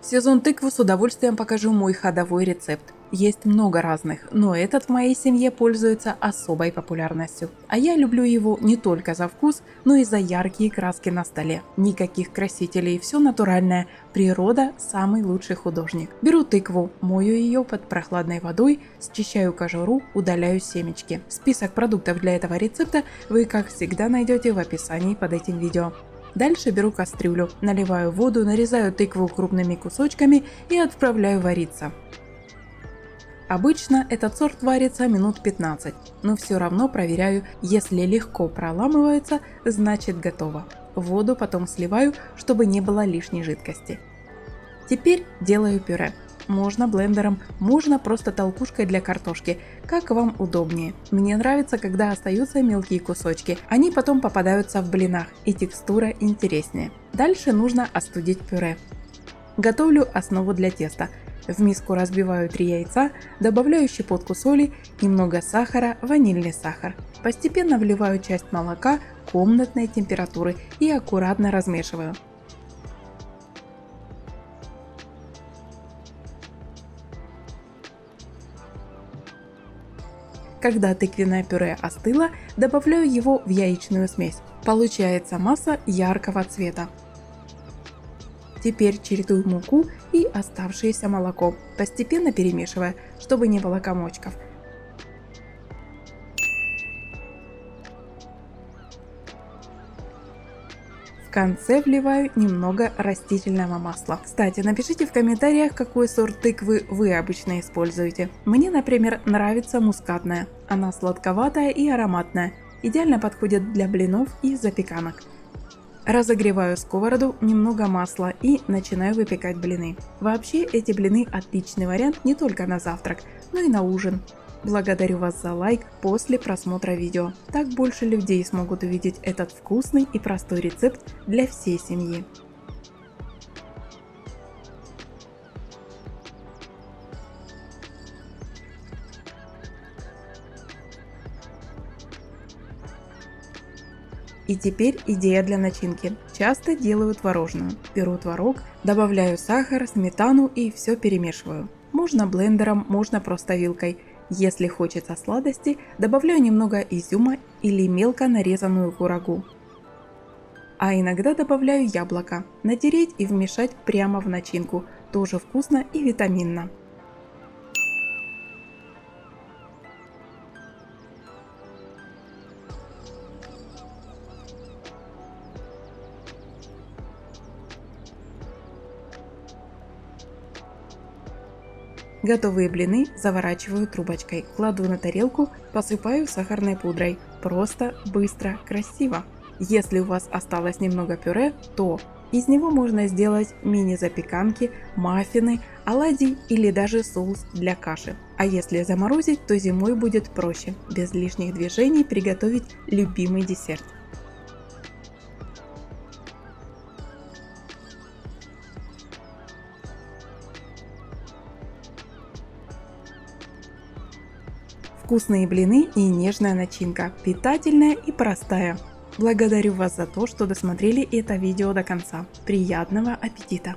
В сезон тыквы с удовольствием покажу мой ходовой рецепт. Есть много разных, но этот в моей семье пользуется особой популярностью. А я люблю его не только за вкус, но и за яркие краски на столе. Никаких красителей, все натуральное. Природа – самый лучший художник. Беру тыкву, мою ее под прохладной водой, счищаю кожуру, удаляю семечки. Список продуктов для этого рецепта вы, как всегда, найдете в описании под этим видео. Дальше беру кастрюлю, наливаю воду, нарезаю тыкву крупными кусочками и отправляю вариться. Обычно этот сорт варится минут 15, но все равно проверяю, если легко проламывается, значит готово. Воду потом сливаю, чтобы не было лишней жидкости. Теперь делаю пюре. Можно блендером, можно просто толкушкой для картошки, как вам удобнее. Мне нравится, когда остаются мелкие кусочки, они потом попадаются в блинах и текстура интереснее. Дальше нужно остудить пюре. Готовлю основу для теста. В миску разбиваю 3 яйца, добавляю щепотку соли, немного сахара, ванильный сахар. Постепенно вливаю часть молока комнатной температуры и аккуратно размешиваю. Когда тыквенное пюре остыло, добавляю его в яичную смесь. Получается масса яркого цвета. Теперь чередую муку и оставшееся молоко, постепенно перемешивая, чтобы не было комочков. В конце вливаю немного растительного масла. Кстати, напишите в комментариях, какой сорт тыквы вы обычно используете. Мне, например, нравится мускатная. Она сладковатая и ароматная. Идеально подходит для блинов и запеканок. Разогреваю сковороду, немного масла и начинаю выпекать блины. Вообще эти блины отличный вариант не только на завтрак, но и на ужин. Благодарю вас за лайк после просмотра видео. Так больше людей смогут увидеть этот вкусный и простой рецепт для всей семьи. И теперь идея для начинки. Часто делаю творожную. Беру творог, добавляю сахар, сметану и все перемешиваю. Можно блендером, можно просто вилкой. Если хочется сладости, добавляю немного изюма или мелко нарезанную курагу. А иногда добавляю яблоко. Натереть и вмешать прямо в начинку. Тоже вкусно и витаминно. Готовые блины заворачиваю трубочкой, кладу на тарелку, посыпаю сахарной пудрой. Просто, быстро, красиво. Если у вас осталось немного пюре, то из него можно сделать мини-запеканки, маффины, оладьи или даже соус для каши. А если заморозить, то зимой будет проще, без лишних движений приготовить любимый десерт. Вкусные блины и нежная начинка, питательная и простая. Благодарю вас за то, что досмотрели это видео до конца. Приятного аппетита!